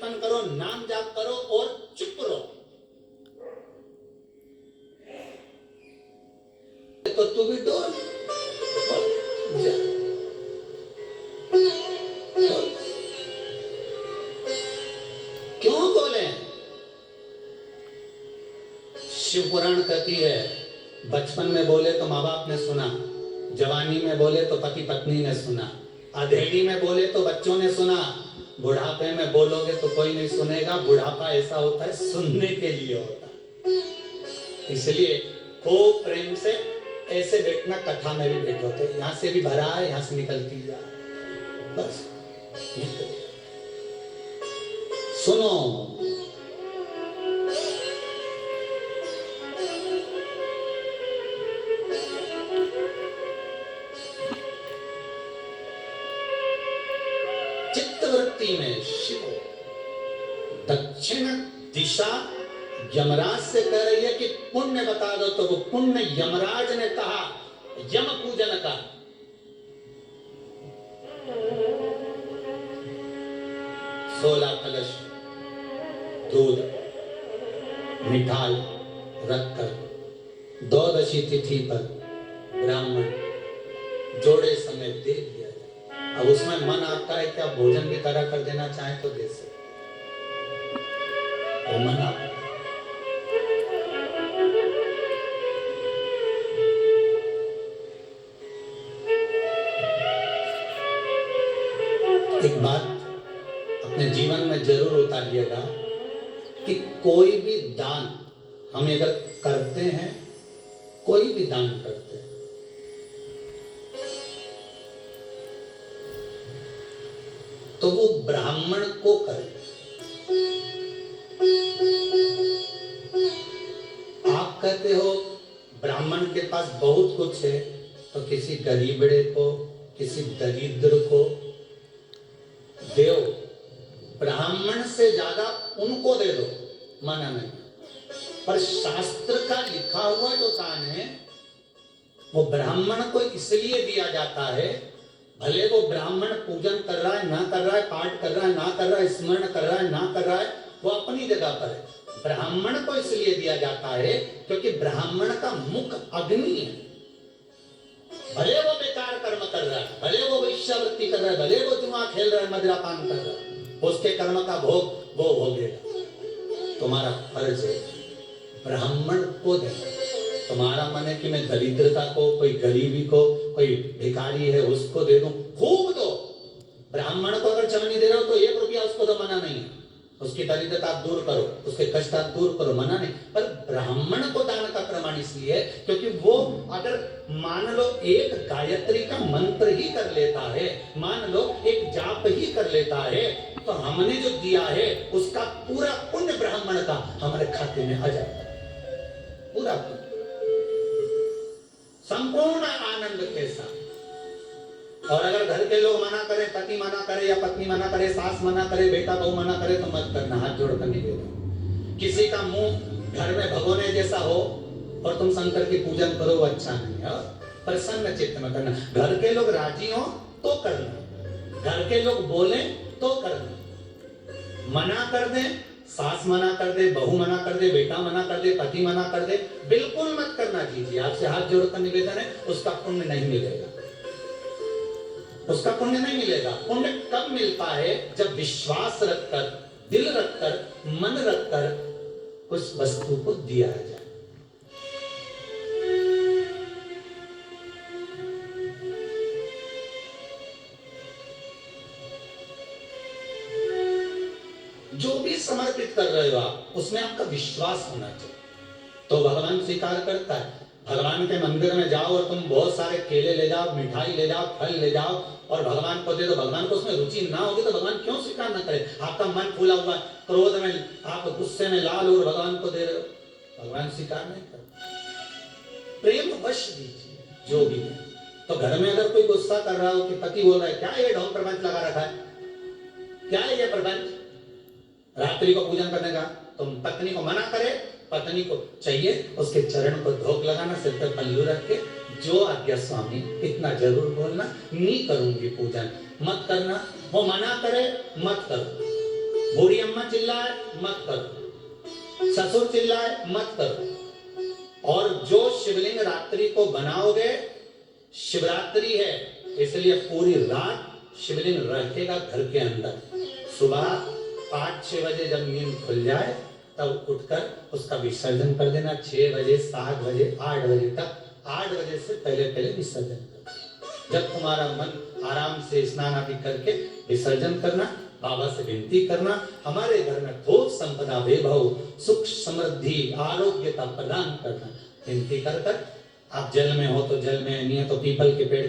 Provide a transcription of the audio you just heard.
कीर्तन करो, नाम जाप करो और चुप रहो। तो तू भी डोल, क्यों बोले? शिव पुराण कहती है, बचपन में बोले तो माँ बाप ने सुना, जवानी में बोले तो पति पत्नी ने सुना, अधेड़ी में बोले तो बच्चों ने सुना, बुढ़ापे में बोलोगे तो कोई नहीं सुनेगा। बुढ़ापा ऐसा होता है सुनने के लिए होता है। इसलिए खूब प्रेम से ऐसे बैठना, कथा में भी बैठो तो यहाँ से भी भरा है, यहाँ से निकलती जा, बस सुनो। चित्तवृत्ति में शिव दक्षिण दिशा यमराज से कह रही है कि पुण्य बता दो, तो वो पुण्य यमराज ने कहा यम पूजन का। सोलह कलश दूध मिठाई रखकर द्वादशी तिथि पर ब्राह्मण जोड़े समय दे दिया जाए। अब उसमें मन आपका है कि आप भोजन की तरह कर देना चाहें तो दे सकते, वो मन आप। एक बात अपने जीवन में जरूर उतारिएगा कि कोई भी दान हम अगर करते हैं, कोई भी दान करते हैं, तो वो ब्राह्मण को करें। आप कहते हो ब्राह्मण के पास बहुत कुछ है, तो किसी गरीबड़े को, किसी दरिद्र को दो, ब्राह्मण से ज्यादा उनको दे दो, मना नहीं। पर शास्त्र का लिखा हुआ जो दान है वो ब्राह्मण को इसलिए दिया जाता है, भले वो ब्राह्मण पूजन कर रहा है ना कर रहा है, पाठ कर रहा है ना कर रहा है, स्मरण कर रहा है ना कर रहा है, वो अपनी जगह पर है। ब्राह्मण को इसलिए दिया जाता है क्योंकि ब्राह्मण का मुख अग्नि है। भले वो बेकार कर्म कर रहा है, भले वो वेश्यावृत्ति कर रहा है, भले वो जुआ खेल रहा है, मदिरापान कर रहा है, उसके कर्म का भोग वो भोगेगा। तुम्हारा फर्ज है ब्राह्मण को देना। तुम्हारा मन है कि मैं दरिद्रता को, कोई गरीबी को, कोई भिखारी है उसको दे दूं, खूब दो। ब्राह्मण को अगर चवन्नी दे रहे हो तो 1 रुपया उसको तो मना नहीं है, उसकी दरिद्रता आप दूर करो, उसके कष्ट आप दूर करो, मना नहीं। पर ब्राह्मण को दान का प्रमाण इसलिए है क्योंकि वो अगर मान लो एक गायत्री का मंत्र ही कर लेता है, मान लो एक जाप ही कर लेता है, तो हमने जो दिया है उसका पूरा पुण्य ब्राह्मण का हमारे खाते में आ जाता है, पूरा पुण्य, संपूर्ण आनंद के साथ। और अगर घर के लोग मना करे, पति मना करे या पत्नी मना करे, सास मना करे, बेटा बहू मना करे, तो मत करना, हाथ जोड़कर निवेदन। किसी का मुंह घर में भगोने जैसा हो और तुम शंकर की पूजन करो, वो अच्छा नहीं है। प्रसन्न चित्त में करना। घर के लोग राजी हो तो करना, घर के लोग बोले तो करना। मना कर दे, सास मना कर दे, बहू मना कर दे, बेटा मना कर दे, पति मना कर दे, बिल्कुल मत करना। कीजिए, आपसे हाथ जोड़कर निवेदन है, उसका पुण्य नहीं मिलेगा, उसका पुण्य नहीं मिलेगा। पुण्य कब मिलता है? जब विश्वास रखकर, दिल रखकर, मन रखकर उस वस्तु को दिया जाए। जो भी समर्पित कर रहे हो आप, उसमें आपका विश्वास होना चाहिए, तो भगवान स्वीकार करता है। भगवान के मंदिर में जाओ और तुम बहुत सारे केले ले जाओ, मिठाई ले जाओ, फल ले जाओ और भगवान को दे दो, भगवान को उसमें रुचि ना होगी तो भगवान क्यों स्वीकार ना करे? आपका मन फूला हुआ, क्रोध में, आप गुस्से में लाल और भगवान को दे रहे हो, भगवान स्वीकार नहीं करते। प्रेम वश दीजिए जो भी है। तो घर में अगर कोई गुस्सा कर रहा हो कि पति बोल रहा है क्या ये ढोंग प्रपंच लगा रखा है, क्या है ये प्रपंच रात्रि को पूजन करने का, तुम पत्नी को मना करे, पत्नी को चाहिए उसके चरण को धोख लगाना, सिर पर पल्लू रख के, जो आज्ञा स्वामी, इतना जरूर बोलना, नहीं करूंगी पूजन, मत करना। वो मना करे मत करो, बूढ़ी अम्मा चिल्लाए मत करो, ससुर चिल्लाए मत करो। और जो शिवलिंग रात्रि को बनाओगे, शिवरात्रि है इसलिए पूरी रात शिवलिंग रखेगा घर के अंदर। सुबह 5-6 बजे जब नींद खुल जाए तब उठकर उसका विसर्जन कर देना। 6 बजे, 7 बजे, 8 बजे तक, 8 बजे से पहले पहले विसर्जन करना। जब तुम्हारा मन आराम से स्नान आदि करके विसर्जन करना, बाबा से विनती करना, हमारे घर में भोग संपदा वैभव सुख समृद्धि आरोग्यता प्रदान करना। विनती कर कर आप जल में हो तो जल में, नहीं है तो पीपल के पेड़